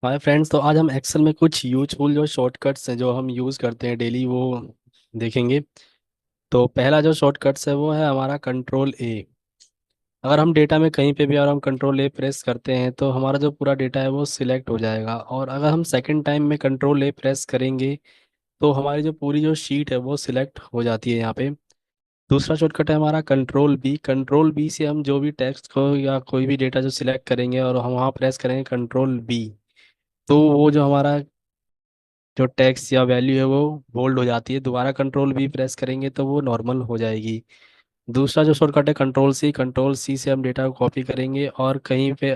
Hi friends, तो आज हम एक्सेल में कुछ यूजफुल जो शॉर्टकट्स हैं जो हम यूज़ करते हैं डेली वो देखेंगे। तो पहला जो शॉर्टकट्स है वो है हमारा कंट्रोल ए। अगर हम डेटा में कहीं पे भी और हम कंट्रोल ए प्रेस करते हैं तो हमारा जो पूरा डेटा है वो सिलेक्ट हो जाएगा, और अगर हम सेकंड टाइम में कंट्रोल ए प्रेस करेंगे तो हमारी जो पूरी जो शीट है वो सिलेक्ट हो जाती है यहाँ पे। दूसरा शॉर्टकट है हमारा कंट्रोल बी। कंट्रोल बी से हम जो भी टेक्स्ट को या कोई भी डेटा जो सिलेक्ट करेंगे और हम वहाँ प्रेस करेंगे कंट्रोल बी, तो वो जो हमारा जो टेक्स्ट या वैल्यू है वो बोल्ड हो जाती है। दोबारा कंट्रोल भी प्रेस करेंगे तो वो नॉर्मल हो जाएगी। दूसरा जो शॉर्टकट है कंट्रोल सी। कंट्रोल सी से हम डेटा को कॉपी करेंगे और कहीं पे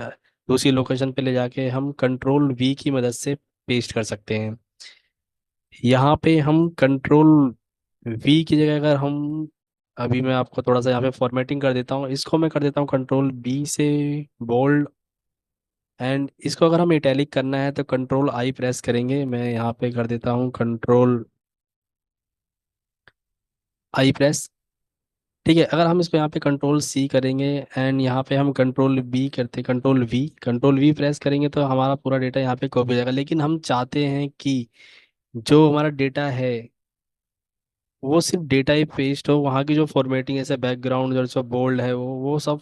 दूसरी लोकेशन पे ले जाके हम कंट्रोल वी की मदद से पेस्ट कर सकते हैं। यहाँ पे हम कंट्रोल वी की जगह अगर हम, अभी मैं आपको थोड़ा सा यहाँ पे फॉर्मेटिंग कर देता हूँ, इसको मैं कर देता हूँ कंट्रोल बी से बोल्ड। एंड इसको अगर हम इटैलिक करना है तो कंट्रोल आई प्रेस करेंगे। मैं यहाँ पे कर देता हूँ कंट्रोल आई प्रेस। ठीक है, अगर हम इसको यहाँ पे कंट्रोल सी करेंगे एंड यहाँ पे हम कंट्रोल बी करते, कंट्रोल वी प्रेस करेंगे तो हमारा पूरा डेटा यहाँ पे कॉपी हो जाएगा। लेकिन हम चाहते हैं कि जो हमारा डेटा है वो सिर्फ डेटा ही पेस्ट हो, वहाँ की जो फॉर्मेटिंग ऐसे बैकग्राउंड जो बोल्ड है वो सब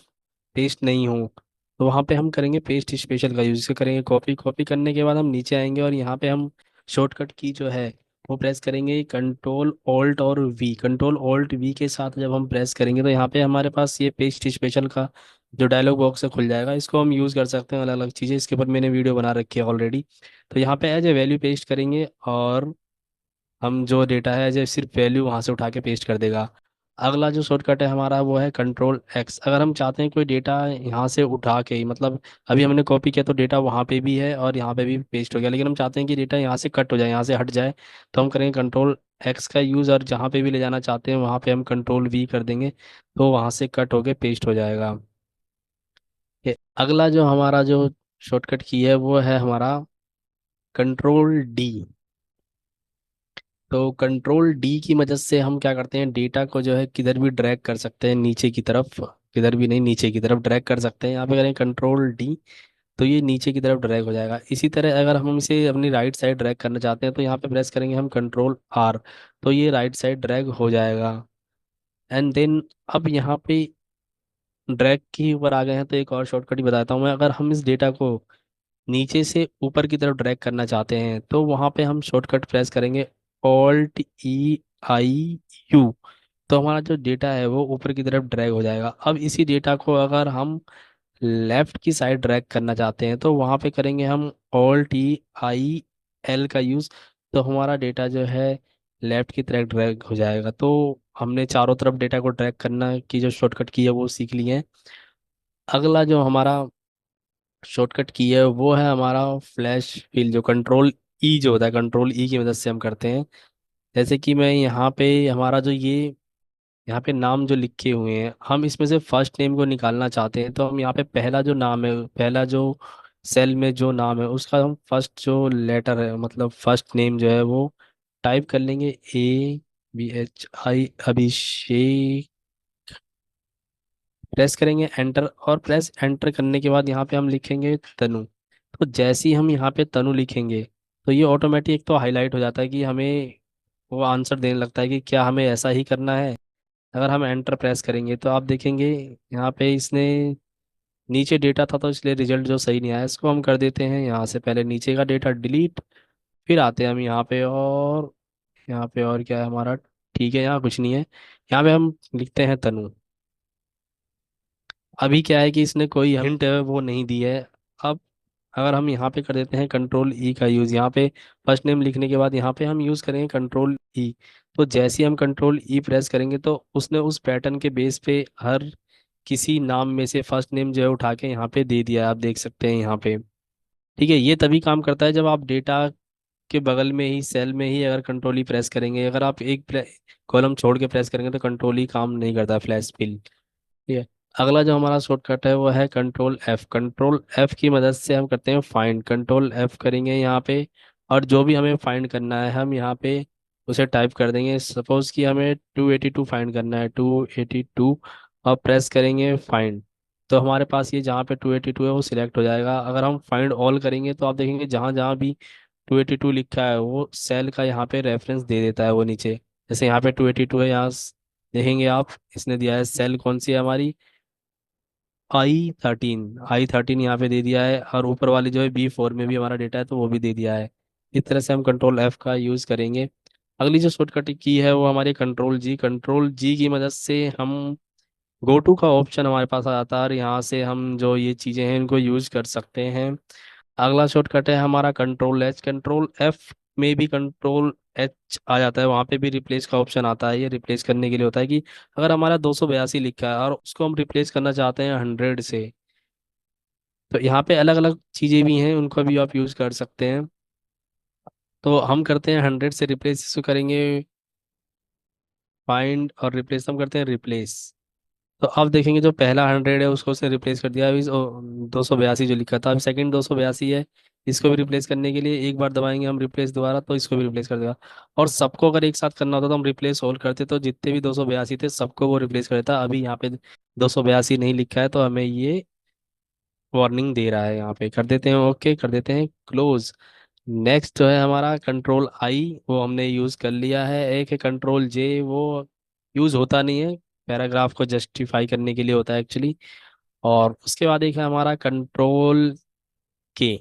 पेस्ट नहीं हो। तो वहाँ पे हम करेंगे पेस्ट स्पेशल का यूज। इसको करेंगे कॉपी। कॉपी करने के बाद हम नीचे आएंगे और यहाँ पे हम शॉर्टकट की जो है वो प्रेस करेंगे कंट्रोल ऑल्ट और वी। कंट्रोल ऑल्ट वी के साथ जब हम प्रेस करेंगे तो यहाँ पे हमारे पास ये पेस्ट स्पेशल का जो डायलॉग बॉक्स है खुल जाएगा। इसको हम यूज़ कर सकते हैं अलग अलग चीज़ें, इसके ऊपर मैंने वीडियो बना रखी है ऑलरेडी। तो यहाँ पे एज ए वैल्यू पेस्ट करेंगे और हम जो डेटा है जो सिर्फ वैल्यू वहाँ से उठा के पेस्ट कर देगा। अगला जो शॉर्टकट है हमारा वो है कंट्रोल एक्स। अगर हम चाहते हैं कोई डेटा यहाँ से उठा के ही, मतलब अभी हमने कॉपी किया तो डेटा वहाँ पे भी है और यहाँ पे भी पेस्ट हो गया, लेकिन हम चाहते हैं कि डेटा यहाँ से कट हो जाए, यहाँ से हट जाए, तो हम करेंगे कंट्रोल एक्स का यूज़ और जहाँ पे भी ले जाना चाहते हैं वहाँ पे हम कंट्रोल वी कर देंगे तो वहाँ से कट होके पेस्ट हो जाएगा। अगला जो हमारा जो शॉर्टकट की है वो है हमारा कंट्रोल डी। तो कंट्रोल डी की मदद से हम क्या करते हैं, डेटा को जो है किधर भी ड्रैग कर सकते हैं नीचे की तरफ। किधर भी नहीं, नीचे की तरफ ड्रैग कर सकते हैं। यहाँ पे करें कंट्रोल डी तो ये नीचे की तरफ ड्रैग हो जाएगा। इसी तरह अगर हम इसे अपनी राइट साइड ड्रैग करना चाहते हैं तो यहाँ पे प्रेस करेंगे हम कंट्रोल आर, तो ये राइट साइड ड्रैग हो जाएगा। एंड देन अब यहाँ पे ड्रैग के ऊपर आ गए हैं तो एक और शॉर्टकट ही बताता हूँ मैं। अगर हम इस डेटा को नीचे से ऊपर की तरफ ड्रैग करना चाहते हैं तो वहां पे हम शॉर्टकट प्रेस करेंगे ऑल्ट ई आई यू, तो हमारा जो डेटा है वो ऊपर की तरफ ड्रैग हो जाएगा। अब इसी डेटा को अगर हम लेफ्ट की साइड ड्रैग करना चाहते हैं तो वहां पे करेंगे हम ऑल्ट ई आई एल का यूज, तो हमारा डेटा जो है लेफ्ट की तरफ ड्रैग हो जाएगा। तो हमने चारों तरफ डेटा को ड्रैग करना की जो शॉर्टकट की है वो सीख लिए हैं। अगला जो हमारा शॉर्टकट की है वो है हमारा फ्लैश फिल। जो कंट्रोल ई जो होता है, कंट्रोल ई की मदद से हम करते हैं। जैसे कि मैं यहाँ पे हमारा जो ये यहाँ पे नाम जो लिखे हुए हैं, हम इसमें से फर्स्ट नेम को निकालना चाहते हैं तो हम यहाँ पे पहला जो नाम है, पहला जो सेल में जो नाम है उसका हम फर्स्ट जो लेटर है मतलब फर्स्ट नेम जो है वो टाइप कर लेंगे ABHI अभिषेक। प्रेस करेंगे एंटर, और प्रेस एंटर करने के बाद यहाँ पे हम लिखेंगे तनु। तो जैसे ही हम यहाँ पे तनु लिखेंगे तो ये ऑटोमेटिक एक तो हाईलाइट हो जाता है कि हमें वो आंसर देने लगता है कि क्या हमें ऐसा ही करना है। अगर हम एंटर प्रेस करेंगे तो आप देखेंगे यहाँ पे इसने नीचे डेटा था तो इसलिए रिजल्ट जो सही नहीं आया। इसको हम कर देते हैं यहाँ से पहले नीचे का डेटा डिलीट, फिर आते हैं हम यहाँ पे और यहाँ पे और क्या है हमारा, ठीक है यहाँ कुछ नहीं है, यहाँ पे हम लिखते हैं तनु। अभी क्या है कि इसने कोई हिंट वो नहीं दी है। अब अगर हम यहाँ पे कर देते हैं कंट्रोल ई का यूज़, यहाँ पे फर्स्ट नेम लिखने के बाद यहाँ पे हम यूज़ करेंगे कंट्रोल ई। तो जैसे ही हम कंट्रोल ई प्रेस करेंगे तो उसने उस पैटर्न के बेस पे हर किसी नाम में से फर्स्ट नेम जो है उठा के यहाँ पे दे दिया है, आप देख सकते हैं यहाँ पे। ठीक है, ये तभी काम करता है जब आप डेटा के बगल में ही सेल में ही अगर कंट्रोल ई प्रेस करेंगे। अगर आप एक कॉलम छोड़ के प्रेस करेंगे तो कंट्रोल ई काम नहीं करता फ्लैश फिल। ठीक है, अगला जो हमारा शॉर्टकट है वो है कंट्रोल एफ। कंट्रोल एफ की मदद से हम करते हैं फाइंड। कंट्रोल एफ करेंगे यहाँ पे और जो भी हमें फाइंड करना है हम यहाँ पे उसे टाइप कर देंगे। सपोज कि हमें 282 फाइंड करना है, 282, और प्रेस करेंगे फाइंड। तो हमारे पास ये जहाँ पे 282 है वो सिलेक्ट हो जाएगा। अगर हम फाइंड ऑल करेंगे तो आप देखेंगे जहाँ जहाँ भी 282 लिखा है वो सेल का यहाँ पे रेफरेंस दे देता है वो नीचे। जैसे यहाँ पे 282 है, यहाँ देखेंगे आप, इसने दिया है सेल कौन सी है हमारी, आई थर्टीन यहाँ पे दे दिया है। और ऊपर वाली जो है B4 में भी हमारा डेटा है तो वो भी दे दिया है। इस तरह से हम कंट्रोल F का यूज़ करेंगे। अगली जो शॉर्टकट की है वो हमारी कंट्रोल जी की मदद से हम गो टू का ऑप्शन हमारे पास आ जाता है और यहाँ से हम जो ये चीज़ें हैं इनको यूज़ कर सकते हैं। अगला शॉर्टकट है हमारा कंट्रोल H। कंट्रोल F में भी कंट्रोल H आ जाता है, वहाँ पे भी रिप्लेस का ऑप्शन आता है। ये रिप्लेस करने के लिए होता है कि अगर हमारा 282 लिखा है और उसको हम रिप्लेस करना चाहते हैं 100 से, तो यहाँ पे अलग अलग चीज़ें भी हैं, उनको भी आप यूज़ कर सकते हैं। तो हम करते हैं 100 से रिप्लेस, इसको करेंगे फाइंड और रिप्लेस, हम करते हैं रिप्लेस। तो अब देखेंगे जो पहला 100 है उसको उसने रिप्लेस कर दिया। अभी 282 जो लिखा था, अब सेकंड 282 है, इसको भी रिप्लेस करने के लिए एक बार दबाएंगे हम रिप्लेस दोबारा तो इसको भी रिप्लेस कर देगा। और सबको अगर एक साथ करना होता तो हम रिप्लेस ऑल करते तो जितने भी 282 थे सबको वो रिप्लेस कर देता। अभी यहाँ पे 282 नहीं लिखा है तो हमें ये वार्निंग दे रहा है। यहाँ पे कर देते हैं ओके, कर देते हैं क्लोज। नेक्स्ट जो है हमारा कंट्रोल I, वो हमने यूज़ कर लिया है। एक है कंट्रोल J, वो यूज़ होता नहीं है, पैराग्राफ को जस्टिफाई करने के लिए होता है एक्चुअली। और उसके बाद एक है हमारा कंट्रोल K।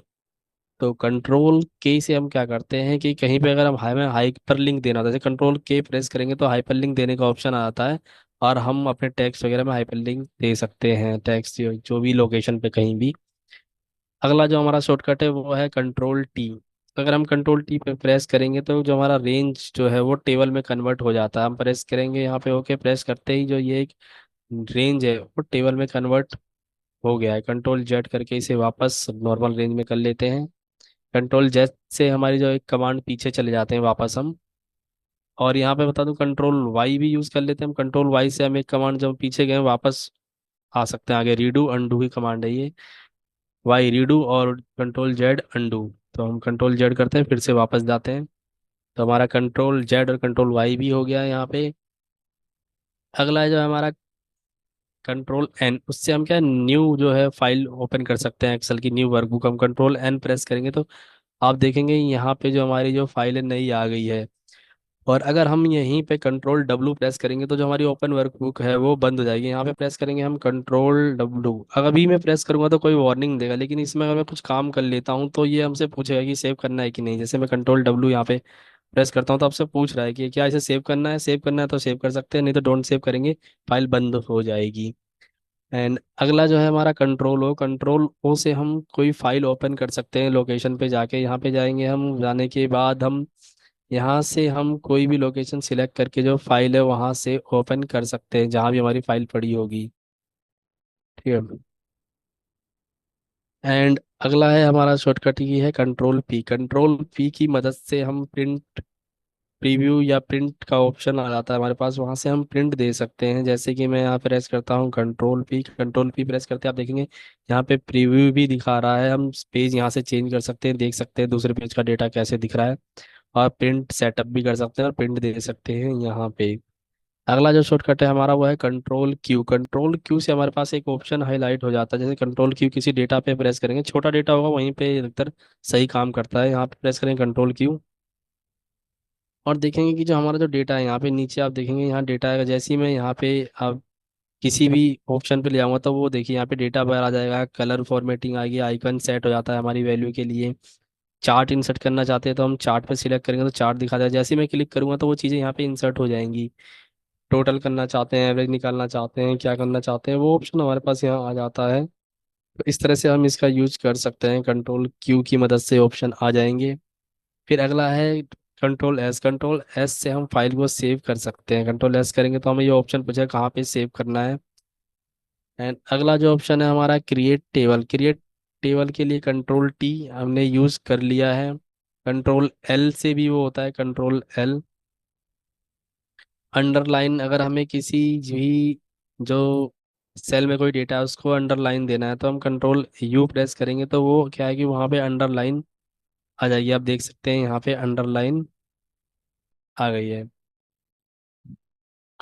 तो कंट्रोल K से हम क्या करते हैं कि कहीं पे अगर हम हमें हाइपर लिंक देना होता है, जैसे कंट्रोल K प्रेस करेंगे तो हाइपर लिंक देने का ऑप्शन आ जाता है और हम अपने टेक्स्ट वगैरह में हाइपर लिंक दे सकते हैं, टेक्स्ट जो भी लोकेशन पे कहीं भी। अगला जो हमारा शॉर्टकट है वो है कंट्रोल T। अगर हम कंट्रोल T पे प्रेस करेंगे तो जो हमारा रेंज जो है वो टेबल में कन्वर्ट हो जाता है। हम प्रेस करेंगे यहाँ पे ओके, प्रेस करते ही जो ये एक रेंज है वो टेबल में कन्वर्ट हो गया है। कंट्रोल Z करके इसे वापस नॉर्मल रेंज में कर लेते हैं। कंट्रोल Z से हमारी जो एक कमांड पीछे चले जाते हैं वापस हम। और यहाँ पे बता दूं कंट्रोल Y भी यूज़ कर लेते हैं हम। कंट्रोल Y से हम एक कमांड जब पीछे गए वापस आ सकते हैं आगे, रीडू अंडू की कमांड है ये। Y रीडू और कंट्रोल Z अंडू। तो हम कंट्रोल Z करते हैं फिर से वापस जाते हैं। तो हमारा कंट्रोल Z और कंट्रोल Y भी हो गया है यहाँ पे। अगला है जो हमारा कंट्रोल N, उससे हम क्या न्यू जो है फाइल ओपन कर सकते हैं, एक्सेल की न्यू वर्कबुक। हम कंट्रोल N प्रेस करेंगे तो आप देखेंगे यहाँ पे जो हमारी जो फाइल है नई आ गई है। और अगर हम यहीं पे कंट्रोल W प्रेस करेंगे तो जो हमारी ओपन वर्कबुक है वो बंद हो जाएगी। यहाँ पे प्रेस करेंगे हम कंट्रोल W, अगर अभी मैं प्रेस करूंगा तो कोई वार्निंग देगा, लेकिन इसमें अगर मैं कुछ काम कर लेता हूँ तो ये हमसे पूछेगा कि सेव करना है कि नहीं। जैसे मैं कंट्रोल W यहाँ पे प्रेस करता हूँ तो आपसे पूछ रहा है कि क्या इसे सेव करना है, सेव करना है तो सेव कर सकते हैं, नहीं तो डोंट सेव करेंगे, फाइल बंद हो जाएगी। एंड अगला जो है हमारा कंट्रोल O से हम कोई फाइल ओपन कर सकते हैं लोकेशन पे जाके। यहाँ पे जाएंगे हम, जाने के बाद हम यहाँ से हम कोई भी लोकेशन सिलेक्ट करके जो फाइल है वहाँ से ओपन कर सकते हैं जहाँ भी हमारी फाइल पड़ी होगी। ठीक है। एंड अगला है हमारा शॉर्टकट की है कंट्रोल पी की मदद से हम प्रिंट प्रीव्यू या प्रिंट का ऑप्शन आ जाता है हमारे पास, वहाँ से हम प्रिंट दे सकते हैं। जैसे कि मैं यहाँ प्रेस करता हूँ कंट्रोल पी प्रेस करते हैं, आप देखेंगे यहाँ पे प्रीव्यू भी दिखा रहा है। हम पेज यहाँ से चेंज कर सकते हैं, देख सकते हैं दूसरे पेज का डेटा कैसे दिख रहा है। और प्रिंट सेटअप भी कर सकते हैं और प्रिंट दे सकते हैं यहाँ पे। अगला जो शॉर्टकट है हमारा वो है कंट्रोल क्यू से हमारे पास एक ऑप्शन हाईलाइट हो जाता है। जैसे कंट्रोल Q किसी डेटा पे प्रेस करेंगे, छोटा डेटा होगा वहीं पे अधिकतर सही काम करता है। यहाँ पे प्रेस करेंगे कंट्रोल Q और देखेंगे कि जो हमारा जो डेटा है यहाँ पे नीचे आप देखेंगे यहाँ डेटा आएगा। जैसे ही मैं यहाँ पे आप किसी भी ऑप्शन पे ले आऊंगा तो वो देखिए यहाँ पे डेटा बार आ जाएगा, कलर फॉर्मेटिंग आएगी, आइकन सेट हो जाता है हमारी वैल्यू के लिए। चार्ट इंसर्ट करना चाहते हैं तो हम चार्ट पे सिलेक्ट करेंगे तो चार्ट दिखा जाएगा। जैसे ही मैं क्लिक करूंगा तो वो चीज़ें यहाँ पे इंसर्ट हो जाएंगी। टोटल करना चाहते हैं, एवरेज निकालना चाहते हैं, क्या करना चाहते हैं, वो ऑप्शन हमारे पास यहाँ आ जाता है। तो इस तरह से हम इसका यूज कर सकते हैं, कंट्रोल Q की मदद से ऑप्शन आ जाएंगे। फिर अगला है कंट्रोल एस से हम फाइल को सेव कर सकते हैं। कंट्रोल एस करेंगे तो हमें ये ऑप्शन पूछेगा कहाँ पे सेव करना है। एंड अगला जो ऑप्शन है हमारा क्रिएट टेबल के लिए कंट्रोल T हमने यूज कर लिया है। कंट्रोल L से भी वो होता है, कंट्रोल L। अंडरलाइन, अगर हमें किसी भी जो सेल में कोई डेटा है उसको अंडरलाइन देना है तो हम कंट्रोल U प्रेस करेंगे तो वो क्या है कि वहाँ पे अंडरलाइन आ जाएगी। आप देख सकते हैं यहाँ पे अंडरलाइन आ गई है।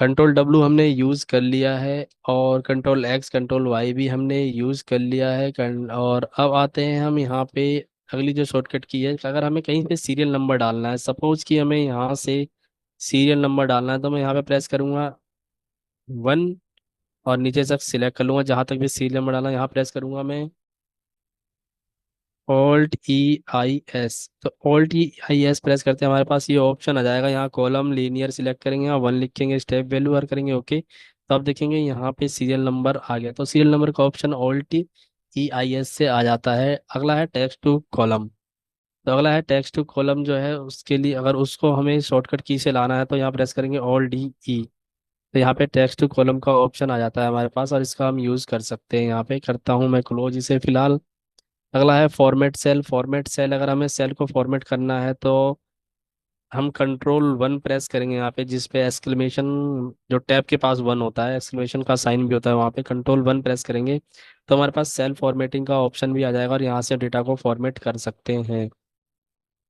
कंट्रोल डब्लू हमने यूज़ कर लिया है, और कंट्रोल एक्स कंट्रोल वाई भी हमने यूज़ कर लिया है। और अब आते हैं हम यहाँ पे अगली जो शॉर्टकट की है, अगर हमें कहीं पे सीरियल नंबर डालना है, सपोज कि हमें यहाँ से सीरियल नंबर डालना है, तो मैं यहाँ पे प्रेस करूँगा 1, और नीचे से सिलेक्ट कर लूँगा जहाँ तक भी सीरियल नंबर डालना है, यहाँ प्रेस करूँगा मैं Alt+E+I+S। तो Alt+E+I+S प्रेस करते हैं, हमारे पास ये ऑप्शन आ जाएगा। यहाँ कॉलम लीनियर सिलेक्ट करेंगे, यहाँ 1 लिखेंगे, स्टेप वैल्यू और करेंगे ओके। तो आप देखेंगे यहाँ पे सीरियल नंबर आ गया। तो सीरियल नंबर का ऑप्शन Alt+E+I+S से आ जाता है। अगला है टेक्स्ट टू कॉलम। तो अगला है टेक्स्ट टू कॉलम जो है, उसके लिए अगर उसको हमें शॉर्टकट की से लाना है तो यहाँ प्रेस करेंगे Alt+D+E। तो यहाँ पे टेक्स्ट टू कॉलम का ऑप्शन आ जाता है हमारे पास, और इसका हम यूज़ कर सकते हैं। यहाँ पे करता हूँ मैं क्लोज इसे फिलहाल। अगला है फॉर्मेट सेल। फॉर्मेट सेल, अगर हमें सेल को फॉर्मेट करना है तो हम कंट्रोल 1 प्रेस करेंगे यहाँ पे, जिस पे एक्सक्लेमेशन, जो टैब के पास 1 होता है, एक्सक्लेमेशन का साइन भी होता है वहाँ पे, कंट्रोल 1 प्रेस करेंगे तो हमारे पास सेल फॉर्मेटिंग का ऑप्शन भी आ जाएगा, और यहाँ से डेटा को फॉर्मेट कर सकते हैं।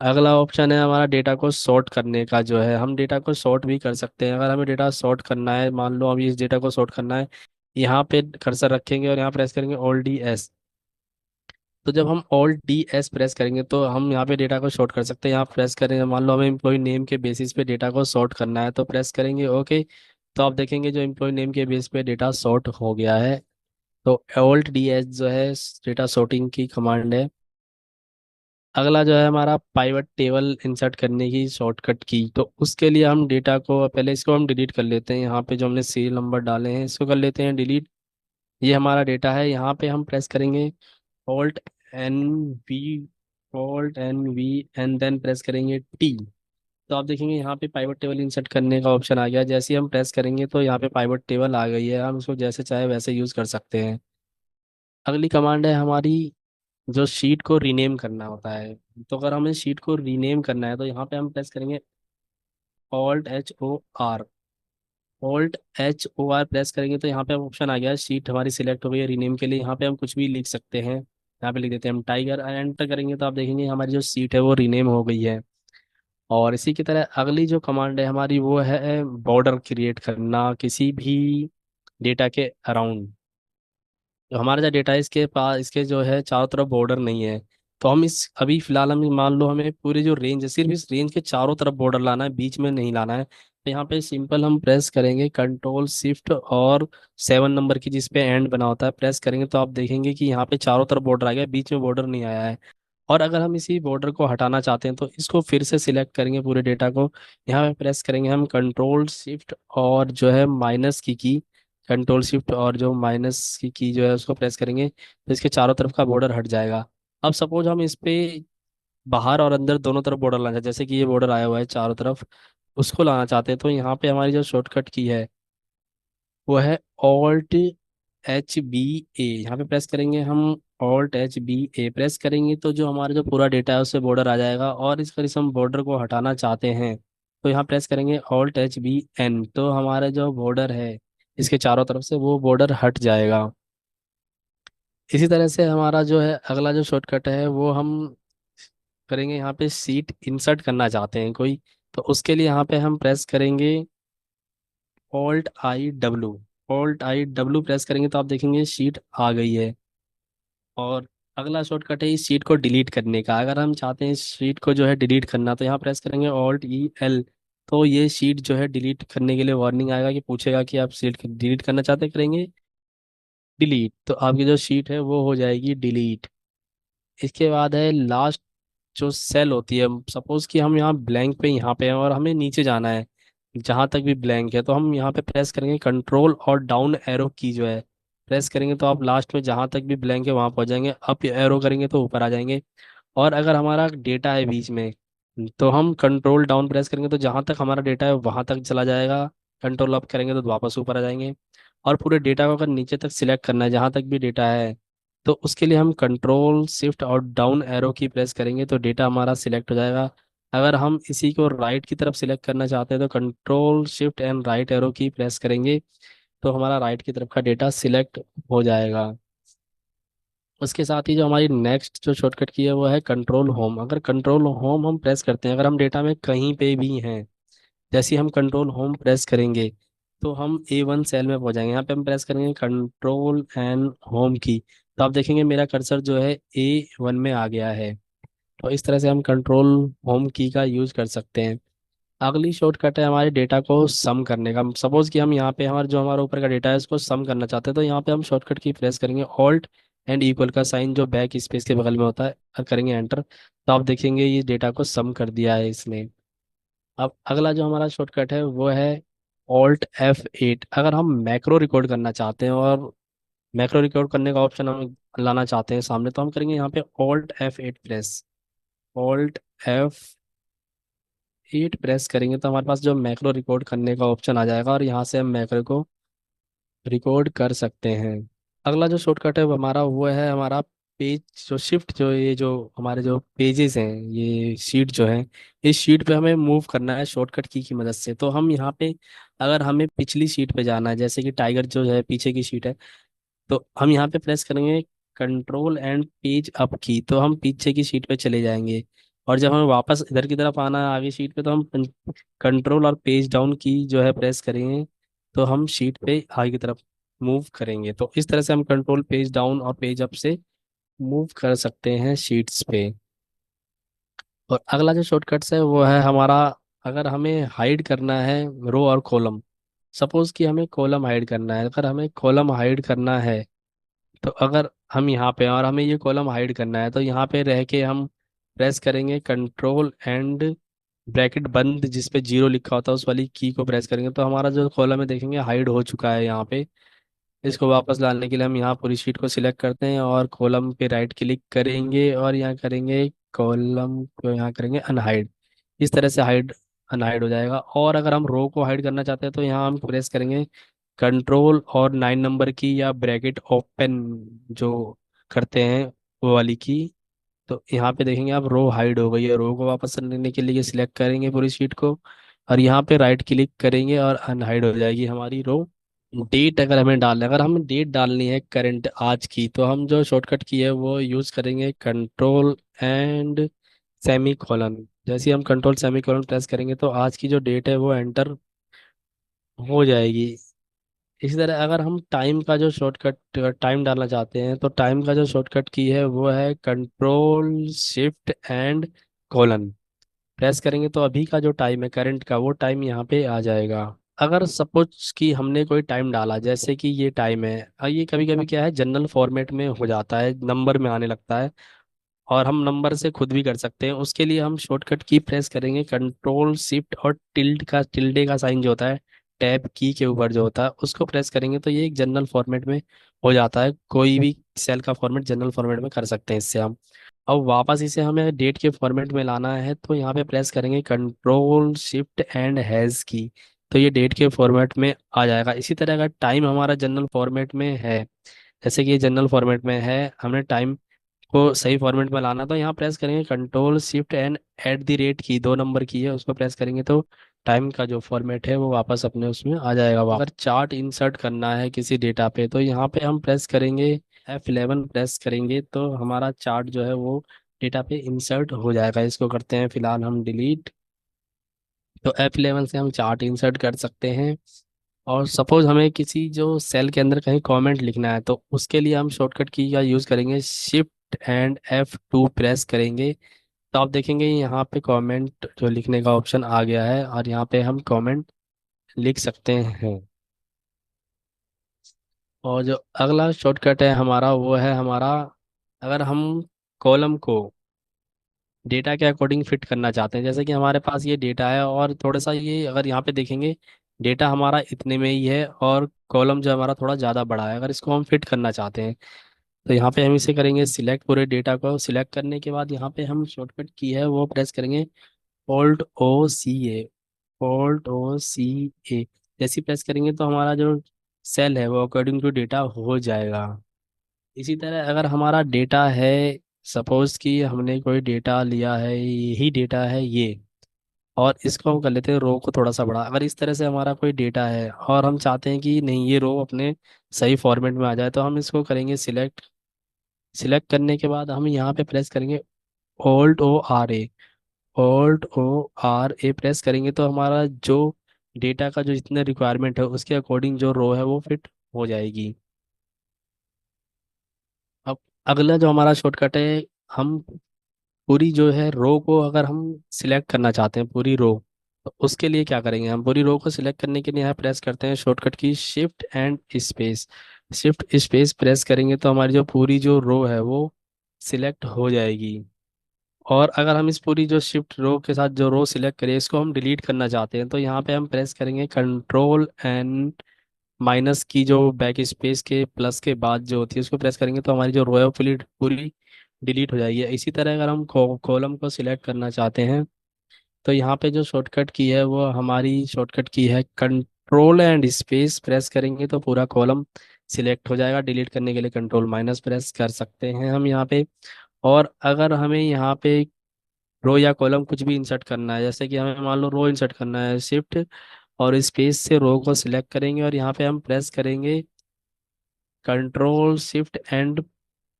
अगला ऑप्शन है हमारा डेटा को सॉर्ट करने का, जो है हम डेटा को सॉर्ट भी कर सकते हैं। अगर हमें डेटा सॉर्ट करना है, मान लो अभी इस डेटा को सॉर्ट करना है, यहाँ पे कर्सर रखेंगे और यहाँ प्रेस करेंगे Alt+D+S। तो जब हम Alt+D+S प्रेस करेंगे तो हम यहाँ पे डेटा को सॉर्ट कर सकते हैं। यहाँ प्रेस करेंगे, मान लो हमें एम्प्लॉय नेम के बेसिस पे डेटा को सॉर्ट करना है, तो प्रेस करेंगे ओके। तो आप देखेंगे जो एम्प्लॉय नेम के बेस पे डेटा सॉर्ट हो गया है। तो Alt+D+S जो है डेटा सॉर्टिंग की कमांड है। अगला जो है हमारा पाइवट टेबल इंसर्ट करने की शॉर्टकट की। तो उसके लिए हम डेटा को पहले इसको हम डिलीट कर लेते हैं। यहाँ पे जो हमने सीरियल नंबर डाले हैं इसको कर लेते हैं डिलीट। ये हमारा डेटा है। यहाँ पे हम प्रेस करेंगे Alt+N+V, Alt+N+V, and then press करेंगे टी। तो आप देखेंगे यहाँ पे पाइवट टेबल इंसर्ट करने का ऑप्शन आ गया। जैसे ही हम प्रेस करेंगे तो यहाँ पे पाइवट टेबल आ गई है, हम इसको जैसे चाहे वैसे यूज़ कर सकते हैं। अगली कमांड है हमारी, जो शीट को रीनेम करना होता है। तो अगर हमें शीट को रीनेम करना है तो यहाँ पे हम प्रेस करेंगे Alt+H+O+R। Alt+H+O+R प्रेस करेंगे तो यहाँ पे ऑप्शन आ गया, शीट हमारी सिलेक्ट हो गई है रीनेम के लिए। यहाँ पे हम कुछ भी लिख सकते हैं, यहाँ पे लिख देते हैं हम टाइगर, एंटर करेंगे तो आप देखेंगे हमारी जो सीट है वो रीनेम हो गई है। और इसी की तरह अगली जो कमांड है हमारी वो है बॉर्डर क्रिएट करना किसी भी डेटा के अराउंड। तो हमारा जो डेटा है इसके पास, इसके जो है चारों तरफ बॉर्डर नहीं है। तो हम इस अभी फिलहाल हम मान लो हमें पूरे जो रेंज है सिर्फ इस रेंज के चारों तरफ बॉर्डर लाना है, बीच में नहीं लाना है। तो यहाँ पे सिंपल हम प्रेस करेंगे Ctrl+Shift+और 7 नंबर की जिस पे एंड बना होता है प्रेस करेंगे तो आप देखेंगे कि यहाँ पे चारों तरफ बॉर्डर आ गया, बीच में बॉर्डर नहीं आया है। और अगर हम इसी बॉर्डर को हटाना चाहते हैं तो इसको फिर से सिलेक्ट करेंगे पूरे डेटा को। यहाँ पे प्रेस करेंगे हम Ctrl+Shift और जो है माइनस की Ctrl+Shift और जो माइनस की जो है उसको प्रेस करेंगे तो इसके चारों तरफ का बॉर्डर हट जाएगा। अब सपोज हम इस पे बाहर और अंदर दोनों तरफ बॉर्डर लाना चाहते हैं, जैसे कि ये बॉर्डर आया हुआ है चारों तरफ, उसको लाना चाहते हैं तो यहाँ पे हमारी जो शॉर्टकट की है वो है Alt+H+B+A। यहाँ पे प्रेस करेंगे हम, Alt+H+B+A प्रेस करेंगे तो जो हमारा जो पूरा डेटा है उससे बॉर्डर आ जाएगा। और इस पर इस हम बॉर्डर को हटाना चाहते हैं तो यहाँ प्रेस करेंगे Alt+H+B+N, तो हमारा जो बॉर्डर है इसके चारों तरफ से वो बॉर्डर हट जाएगा। इसी तरह से हमारा जो है अगला जो शॉर्टकट है वो हम करेंगे, यहाँ पे सीट इंसर्ट करना चाहते हैं कोई, तो उसके लिए यहाँ पे हम प्रेस करेंगे Alt+I+W। Alt+I+W प्रेस करेंगे तो आप देखेंगे शीट आ गई है। और अगला शॉर्टकट है इस शीट को डिलीट करने का। अगर हम चाहते हैं इस शीट को जो है डिलीट करना तो यहाँ प्रेस करेंगे Alt+E+L। तो ये शीट जो है डिलीट करने के लिए वार्निंग आएगा कि पूछेगा कि आप शीट डिलीट करना चाहते हैं, करेंगे डिलीट तो आपकी जो शीट है वो हो जाएगी डिलीट। इसके बाद है लास्ट जो सेल होती है, सपोज कि हम यहाँ ब्लैंक पे यहाँ पे हैं और हमें नीचे जाना है जहाँ तक भी ब्लैंक है, तो हम यहाँ पे प्रेस करेंगे कंट्रोल और डाउन एरो की जो है प्रेस करेंगे तो आप लास्ट में जहाँ तक भी ब्लैंक है वहाँ पहुँच जाएंगे। अप एरो करेंगे तो ऊपर आ जाएंगे। और अगर हमारा डेटा है बीच में तो हम कंट्रोल डाउन प्रेस करेंगे तो जहाँ तक हमारा डेटा है वहाँ तक चला जाएगा। कंट्रोल अप करेंगे तो वापस ऊपर आ जाएंगे। और पूरे डेटा को अगर नीचे तक सिलेक्ट करना है जहाँ तक भी डेटा है तो उसके लिए हम Ctrl+Shift और डाउन एरो की प्रेस करेंगे तो डेटा हमारा सिलेक्ट हो जाएगा। अगर हम इसी को राइट की तरफ सिलेक्ट करना चाहते हैं तो Ctrl+Shift एंड राइट एरो की प्रेस करेंगे तो हमारा राइट की तरफ का डेटा सिलेक्ट हो जाएगा। उसके साथ ही जो हमारी नेक्स्ट जो शॉर्टकट की है वो है कंट्रोल होम। अगर कंट्रोल होम हम प्रेस करते हैं, अगर हम डेटा में कहीं पे भी हैं, जैसे ही हम कंट्रोल होम प्रेस करेंगे तो हम A1 सेल में पहुंचाएंगे। यहाँ पे हम प्रेस करेंगे कंट्रोल एंड होम की, तो आप देखेंगे मेरा कर्सर जो है A1 में आ गया है। तो इस तरह से हम कंट्रोल होम की का यूज कर सकते हैं। अगली शॉर्टकट है हमारे डेटा को सम करने का। सपोज कि हम यहाँ पे हमारा ऊपर का डेटा है उसको सम करना चाहते हैं, तो यहाँ पे हम शॉर्टकट की प्रेस करेंगे ऑल्ट एंड इक्वल का साइन जो बैक स्पेस के बगल में होता है, और करेंगे एंटर। तो आप देखेंगे ये डेटा को सम कर दिया है इसने। अब अगला जो हमारा शॉर्टकट है वो है Alt F8। अगर हम मैक्रो रिकॉर्ड करना चाहते हैं और मैक्रो रिकॉर्ड करने का ऑप्शन हम लाना चाहते हैं सामने, तो हम करेंगे यहाँ पे Alt F8 press. Alt F8 press करेंगे तो हमारे पास जो मैक्रो रिकॉर्ड करने का ऑप्शन आ जाएगा, और यहाँ से हम मैक्रो को रिकॉर्ड कर सकते हैं। अगला जो शॉर्टकट है वो हमारा पेज जो शिफ्ट, जो ये जो हमारे जो पेजेस हैं, ये शीट जो है, इस शीट पे हमें मूव करना है शॉर्टकट की मदद से। तो हम यहाँ पे अगर हमें पिछली शीट पे जाना है, जैसे कि टाइगर जो है पीछे की शीट है, तो हम यहाँ पे प्रेस करेंगे कंट्रोल एंड पेज अप की, तो हम पीछे की शीट पे चले जाएंगे। और जब हमें वापस इधर की तरफ आना है आगे शीट पे, तो हम कंट्रोल और पेज डाउन की जो है प्रेस करेंगे, तो हम शीट पे आगे की तरफ मूव करेंगे। तो इस तरह से हम कंट्रोल पेज डाउन और पेज अप से मूव कर सकते हैं शीट्स पे। और अगला जो शॉर्टकट्स है वो है हमारा, अगर हमें हाइड करना है रो और कॉलम। सपोज कि हमें कॉलम हाइड करना है, अगर हमें कॉलम हाइड करना है, तो अगर हम यहाँ पे और हमें ये कॉलम हाइड करना है, तो यहाँ पे रह के हम प्रेस करेंगे कंट्रोल एंड ब्रैकेट बंद, जिस पे जीरो लिखा होता है उस वाली की को प्रेस करेंगे, तो हमारा जो कॉलम है देखेंगे हाइड हो चुका है यहाँ पे। इसको वापस लाने के लिए हम यहाँ पूरी शीट को सिलेक्ट करते हैं और कॉलम पे राइट क्लिक करेंगे, और यहाँ करेंगे कॉलम को यहाँ करेंगे अनहाइड। इस तरह से हाइड अनहाइड हो जाएगा। और अगर हम रो को हाइड करना चाहते हैं, तो यहाँ हम प्रेस करेंगे कंट्रोल और 9 नंबर की, या ब्रैकेट ओपन जो करते हैं वो वाली की। तो यहाँ पे देखेंगे आप रो हाइड हो गई है। रो को वापस लेने के लिए सिलेक्ट करेंगे पूरी शीट को, और यहाँ पे राइट क्लिक करेंगे और अनहाइड हो जाएगी हमारी रो। डेट अगर हमें डालना है, अगर हमें डेट डालनी है करंट आज की, तो हम जो शॉर्टकट की है वो यूज़ करेंगे कंट्रोल एंड सेमी कॉलन। जैसे ही हम कंट्रोल सेमी कॉलन प्रेस करेंगे, तो आज की जो डेट है वो एंटर हो जाएगी। इसी तरह अगर हम टाइम का जो शॉर्टकट टाइम डालना चाहते हैं, तो टाइम का जो शॉर्टकट की है वो है control shift and colon. Press करेंगे तो अभी का जो टाइम है करंट का, वो टाइम यहाँ पे आ जाएगा। अगर सपोज कि हमने कोई टाइम डाला, जैसे कि ये टाइम है, ये कभी कभी क्या है जनरल फॉर्मेट में हो जाता है, नंबर में आने लगता है, और हम नंबर से खुद भी कर सकते हैं। उसके लिए हम शॉर्टकट की प्रेस करेंगे कंट्रोल शिफ्ट और टिल्डे का साइन जो होता है टैब की के ऊपर जो होता है उसको प्रेस करेंगे, तो ये एक जनरल फॉर्मेट में हो जाता है। कोई भी सेल का फॉर्मेट जनरल फॉर्मेट में कर सकते हैं इससे हम। अब वापस इसे हमें डेट के फॉर्मेट में लाना है, तो यहाँ पे प्रेस करेंगे कंट्रोल शिफ्ट एंड हैज की, तो ये डेट के फॉर्मेट में आ जाएगा। इसी तरह अगर टाइम हमारा जनरल फॉर्मेट में है, जैसे कि ये जनरल फॉर्मेट में है, हमने टाइम को सही फॉर्मेट में लाना, तो यहाँ प्रेस करेंगे control shift and at the rate की, 2 नंबर की है उसको प्रेस करेंगे, तो टाइम का जो फॉर्मेट है वो वापस अपने उसमें आ जाएगा। अगर चार्ट इंसर्ट करना है किसी डेटा पे, तो यहाँ पे हम प्रेस करेंगे F11 प्रेस करेंगे, तो हमारा चार्ट जो है वो डेटा पे इंसर्ट हो जाएगा। इसको करते हैं फिलहाल हम डिलीट। तो F11 से हम चार्ट इंसर्ट कर सकते हैं। और सपोज हमें किसी जो सेल के अंदर कहीं कमेंट लिखना है, तो उसके लिए हम शॉर्टकट की का यूज़ करेंगे शिफ्ट एंड F2 प्रेस करेंगे, तो आप देखेंगे यहाँ पे कमेंट जो लिखने का ऑप्शन आ गया है, और यहाँ पे हम कमेंट लिख सकते हैं। और जो अगला शॉर्टकट है हमारा वो है हमारा, अगर हम कॉलम को डेटा के अकॉर्डिंग फिट करना चाहते हैं, जैसे कि हमारे पास ये डेटा है और थोड़ा सा ये अगर यहाँ पे देखेंगे डेटा हमारा इतने में ही है, और कॉलम जो हमारा थोड़ा ज़्यादा बड़ा है, अगर इसको हम फिट करना चाहते हैं, तो यहाँ पे हम इसे करेंगे सिलेक्ट। पूरे डेटा को सिलेक्ट करने के बाद यहाँ पे हम शॉर्टकट की है वो प्रेस करेंगे Alt O C A। जैसे प्रेस करेंगे तो हमारा जो सेल है वो अकॉर्डिंग टू डेटा हो जाएगा। इसी तरह अगर हमारा डेटा है, सपोज कि हमने कोई डेटा लिया है, यही डेटा है ये, और इसको हम कर लेते हैं रो को थोड़ा सा बड़ा। अगर इस तरह से हमारा कोई डेटा है और हम चाहते हैं कि नहीं ये रो अपने सही फॉर्मेट में आ जाए, तो हम इसको करेंगे सिलेक्ट। सिलेक्ट करने के बाद हम यहाँ पे प्रेस करेंगे Alt O R A। Alt O R A press करेंगे, तो हमारा जो डेटा का जो जितने रिक्वायरमेंट है उसके अकॉर्डिंग जो रो है वो फिट हो जाएगी। अब अगला जो हमारा शॉर्टकट है, हम पूरी जो है रो को अगर हम सिलेक्ट करना चाहते हैं पूरी रो, तो उसके लिए क्या करेंगे, हम पूरी रो को सिलेक्ट करने के लिए यहाँ प्रेस करते हैं शॉर्टकट की shift and space. Shift space press करेंगे तो हमारी जो पूरी जो रो है वो सिलेक्ट हो जाएगी। और अगर हम इस पूरी जो शिफ्ट रो के साथ जो रो सिलेक्ट करें इसको हम डिलीट करना चाहते हैं, तो यहाँ पे हम प्रेस करेंगे कंट्रोल एंड माइनस की जो बैक स्पेस के प्लस के बाद जो होती है उसको प्रेस करेंगे तो हमारी जो रो है वो पूरी पूरी डिलीट हो जाएगी। इसी तरह अगर हम कॉलम को सिलेक्ट करना चाहते हैं, तो यहाँ पे जो शॉर्टकट की है वो हमारी शॉर्टकट की है कंट्रोल एंड स्पेस प्रेस करेंगे तो पूरा कॉलम सिलेक्ट हो जाएगा। डिलीट करने के लिए कंट्रोल माइनस प्रेस कर सकते हैं हम यहाँ पे। और अगर हमें यहाँ पे रो या कॉलम कुछ भी इंसर्ट करना है, जैसे कि हमें मान लो रो इंसर्ट करना है, शिफ्ट और स्पेस से रो को सिलेक्ट करेंगे और यहाँ पे हम प्रेस करेंगे कंट्रोल शिफ्ट एंड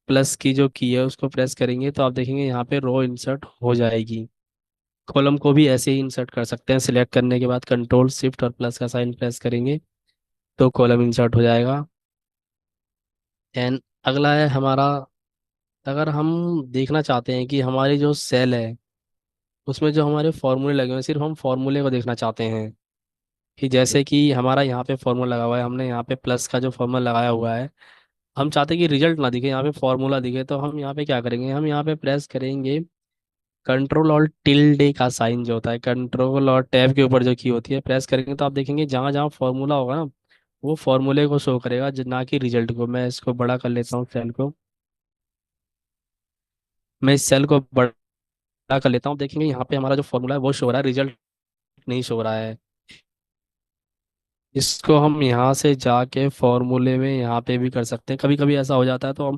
प्लस की जो की है उसको प्रेस करेंगे तो आप देखेंगे यहाँ पे रो इंसर्ट हो जाएगी। कॉलम को भी ऐसे ही इंसर्ट कर सकते हैं, सिलेक्ट करने के बाद कंट्रोल शिफ्ट और प्लस का साइन प्रेस करेंगे तो कॉलम इंसर्ट हो जाएगा। एंड अगला है हमारा, अगर हम देखना चाहते हैं कि हमारी जो सेल है उसमें जो हमारे फॉर्मूले लगे हुए हैं, सिर्फ हम फॉर्मूले को देखना चाहते हैं, कि जैसे कि हमारा यहाँ पे फॉर्मूला लगा हुआ है, हमने यहाँ पे प्लस का जो फॉर्मूला लगाया हुआ है, हम चाहते हैं कि रिजल्ट ना दिखे, यहाँ पे फॉर्मूला दिखे, तो हम यहाँ पे क्या करेंगे, हम यहाँ पे प्रेस करेंगे कंट्रोल और टिल्डे का साइन जो होता है, कंट्रोल और टैब के ऊपर जो की होती है प्रेस करेंगे तो आप देखेंगे जहाँ जहाँ फॉर्मूला होगा ना वो फॉर्मूले को शो करेगा, ना कि रिजल्ट को। मैं इसको बड़ा कर लेता हूँ सेल को, मैं इस सेल को बड़ा कर लेता हूँ, देखेंगे यहाँ पे हमारा जो फॉर्मूला है वो शो हो रहा है, रिजल्ट नहीं शो हो रहा है। इसको हम यहाँ से जाके फॉर्मूले में यहाँ पे भी कर सकते हैं, कभी कभी ऐसा हो जाता है तो हम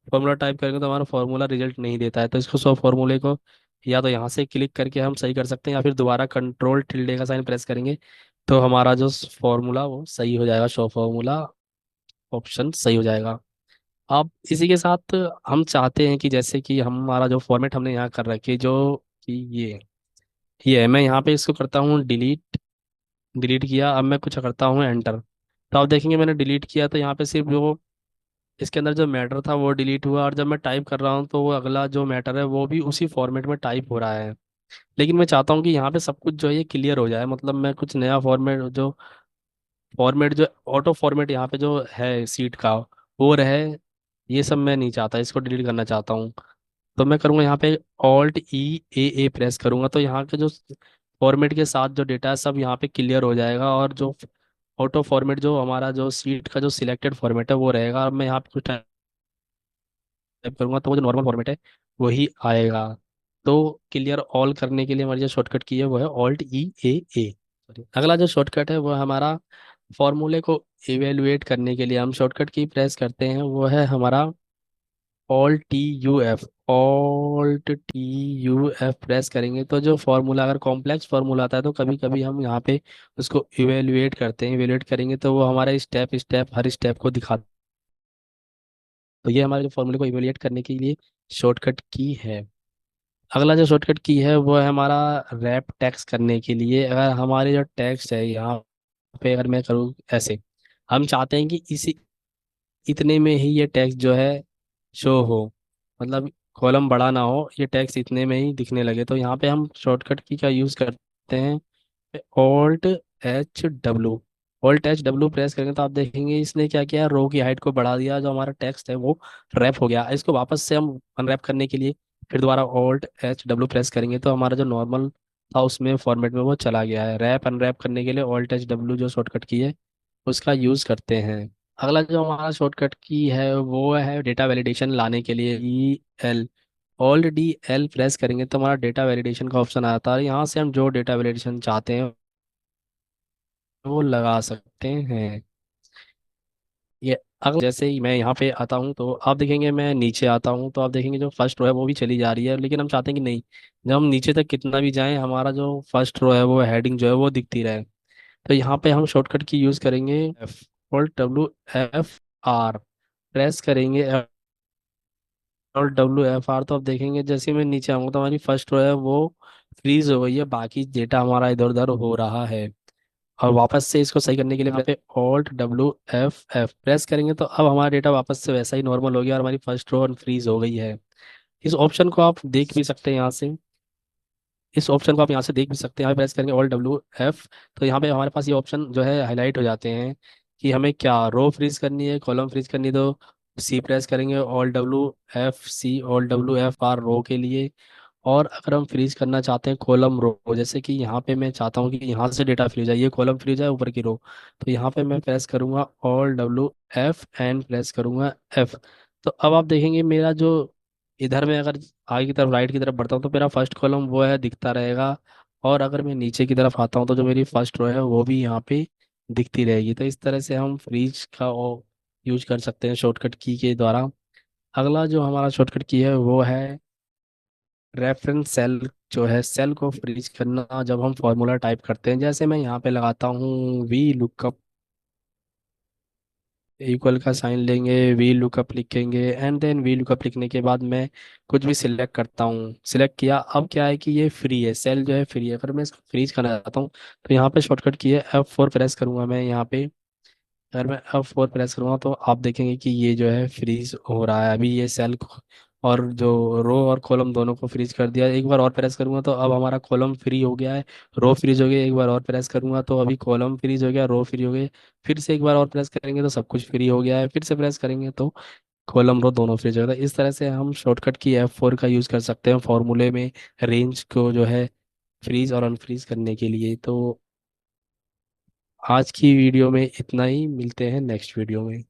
फॉर्मूला टाइप करेंगे तो हमारा फॉर्मूला रिजल्ट नहीं देता है, तो इसको सो फॉर्मूले को या तो यहाँ से क्लिक करके हम सही कर सकते हैं या फिर दोबारा कंट्रोल टिल्डे का साइन प्रेस करेंगे तो हमारा जो फॉर्मूला वो सही हो जाएगा, शो फॉर्मूला ऑप्शन सही हो जाएगा। अब इसी के साथ हम चाहते हैं कि जैसे कि हमारा जो फॉर्मेट हमने यहाँ कर रखी है जो कि ये है, मैं यहाँ पे इसको करता हूँ डिलीट। डिलीट किया, अब मैं कुछ करता हूँ एंटर, तो आप देखेंगे मैंने डिलीट किया तो यहाँ पे सिर्फ वो इसके अंदर जो मैटर था वो डिलीट हुआ, और जब मैं टाइप कर रहा हूँ तो वो अगला जो मैटर है वो भी उसी फॉर्मेट में टाइप हो रहा है। लेकिन मैं चाहता हूँ कि यहाँ पे सब कुछ जो है ये क्लियर हो जाए, मतलब मैं कुछ नया फॉर्मेट जो ऑटो फॉर्मेट यहाँ पे जो है सीट का वो रहे, ये सब मैं नहीं चाहता, इसको डिलीट करना चाहता हूँ। तो मैं करूँगा यहाँ पे ऑल्ट ई ए प्रेस करूँगा तो यहाँ के जो फॉर्मेट के साथ जो डेटा है सब यहाँ पे क्लियर हो जाएगा, और जो ऑटो फॉर्मेट जो हमारा जो सीट का जो सिलेक्टेड फॉर्मेट है वो रहेगा। अब मैं यहाँ पे कुछ टाइप करूंगा तो वो जो नॉर्मल फॉर्मेट है वही आएगा। तो क्लियर ऑल करने के लिए हमारी जो शॉर्टकट की है वो है ऑल्ट ई ए सॉरी। अगला जो शॉर्टकट है वो हमारा फॉर्मूले को इवेलुएट करने के लिए हम शॉर्टकट की प्रेस करते हैं, वो है हमारा alt T U F. Alt T U F press करेंगे तो जो फॉर्मूला अगर कॉम्प्लेक्स फॉर्मूला आता है तो कभी कभी हम यहाँ पे उसको इवेलुएट करते हैं, इवेलुएट करेंगे तो वो हमारा स्टेप स्टेप हर स्टेप को दिखाता। तो ये हमारे जो फॉर्मूले को इवेलुएट करने के लिए शॉर्टकट की है। अगला जो शॉर्टकट की है वो है हमारा रैप टैक्स करने के लिए। अगर हमारे जो टैक्स है यहाँ पे अगर मैं करूँ ऐसे, हम चाहते हैं कि इसी इतने में ही ये टैक्स जो है शो हो, मतलब कॉलम बड़ा ना हो, ये टैक्स इतने में ही दिखने लगे, तो यहाँ पे हम शॉर्टकट की का यूज़ करते हैं alt H W. Alt H W press करेंगे तो आप देखेंगे इसने क्या किया, रो की हाइट को बढ़ा दिया, जो हमारा टेक्स्ट है वो रैप हो गया। इसको वापस से हम अनरैप करने के लिए फिर दोबारा ऑल्ट एच डब्लू प्रेस करेंगे तो हमारा जो नॉर्मल था उसमें फॉर्मेट में वो चला गया है। रैप अनरैप करने के लिए ऑल्ट एच डब्लू जो शॉर्टकट की है उसका यूज़ करते हैं। अगला जो हमारा शॉर्टकट की है वो है डेटा वैलिडेशन लाने के लिए E L. Alt D L press करेंगे तो हमारा डेटा वैलिडेशन का ऑप्शन आता है, यहाँ से हम जो डेटा वैलिडेशन चाहते हैं वो लगा सकते हैं। ये अगर जैसे ही मैं यहाँ पे आता हूँ तो आप देखेंगे, मैं नीचे आता हूँ तो आप देखेंगे जो फर्स्ट रो है वो भी चली जा रही है, लेकिन हम चाहते हैं कि नहीं, जब हम नीचे तक कितना भी जाएं हमारा जो फर्स्ट रो है वो हेडिंग जो है वो दिखती रहे। तो यहाँ पे हम शॉर्टकट की यूज़ करेंगे एफ और डब्ल्यू एफ आर प्रेस करेंगे, और डब्ल्यू एफ आर तो आप देखेंगे जैसे ही मैं नीचे आऊँगा तो हमारी फर्स्ट रो है वो फ्रीज हो गई है, बाकी डेटा हमारा इधर उधर हो रहा है। और वापस से इसको सही करने के लिए यहाँ पे Alt+W+F प्रेस करेंगे तो अब हमारा डेटा वापस से वैसा ही नॉर्मल हो गया और हमारी फर्स्ट रो अनफ्रीज हो गई है। इस ऑप्शन को आप देख भी सकते हैं यहाँ से। इस ऑप्शन को आप यहाँ से देख भी सकते हैं, यहाँ पे प्रेस करेंगे Alt+W+F, तो यहाँ पे हमारे पास ये ऑप्शन जो है हाईलाइट हो जाते हैं कि हमें क्या रो फ्रीज करनी है, कॉलम फ्रीज करनी है। तो सी प्रेस करेंगे, Alt+W+F, Alt+W+F रो के लिए। और अगर हम फ्रीज करना चाहते हैं कॉलम रो, जैसे कि यहाँ पे मैं चाहता हूँ कि यहाँ से डेटा फ्री हो जाए, ये कॉलम फ्री हो जाए ऊपर की रो, तो यहाँ पे मैं प्रेस करूँगा Alt+W+F एंड प्रेस करूँगा F। तो अब आप देखेंगे मेरा जो इधर में अगर आगे की तरफ राइट की तरफ बढ़ता हूँ तो मेरा फर्स्ट कॉलम वो है दिखता रहेगा। और अगर मैं नीचे की तरफ आता हूँ तो जो मेरी फर्स्ट रो है वो भी यहाँ पे दिखती रहेगी। तो इस तरह से हम फ्रीज का यूज कर सकते हैं शॉर्टकट की के द्वारा। अगला जो हमारा शॉर्टकट की है वो है रेफरेंस सेल। जो है सेल को फ्रीज करना जब हम फॉर्मूला टाइप करते हैं, जैसे मैं यहाँ पे लगाता हूँ वी लुकअप, इक्वल का साइन लेंगे, वी लुकअप लिखेंगे एंड देन वी लुकअप लिखने के बाद मैं कुछ भी सिलेक्ट करता हूँ। सिलेक्ट किया, अब क्या है कि ये फ्री है, सेल जो है फ्री है। अगर मैं इसको फ्रीज करना चाहता हूँ तो यहाँ पे शॉर्टकट की है F4 प्रेस करूंगा मैं यहाँ पे। अगर मैं F4 प्रेस करूँगा तो आप देखेंगे कि ये जो है फ्रीज हो रहा है अभी, ये सेल को और जो रो और कॉलम दोनों को फ्रीज कर दिया। एक बार और प्रेस करूंगा तो अब हमारा कॉलम फ्री हो गया है, रो फ्रीज हो गया। एक बार और प्रेस करूंगा तो अभी कॉलम फ्रीज हो गया, रो फ्री हो गए। फिर से एक बार और प्रेस करेंगे तो सब कुछ फ्री हो गया है, फिर से प्रेस करेंगे तो कॉलम रो दोनों फ्रीज हो गया। इस तरह से हम शॉर्टकट की F4 का यूज़ कर सकते हैं फॉर्मूले में रेंज को जो है फ्रीज और अनफ्रीज करने के लिए। तो आज की वीडियो में इतना ही, मिलते हैं नेक्स्ट वीडियो में।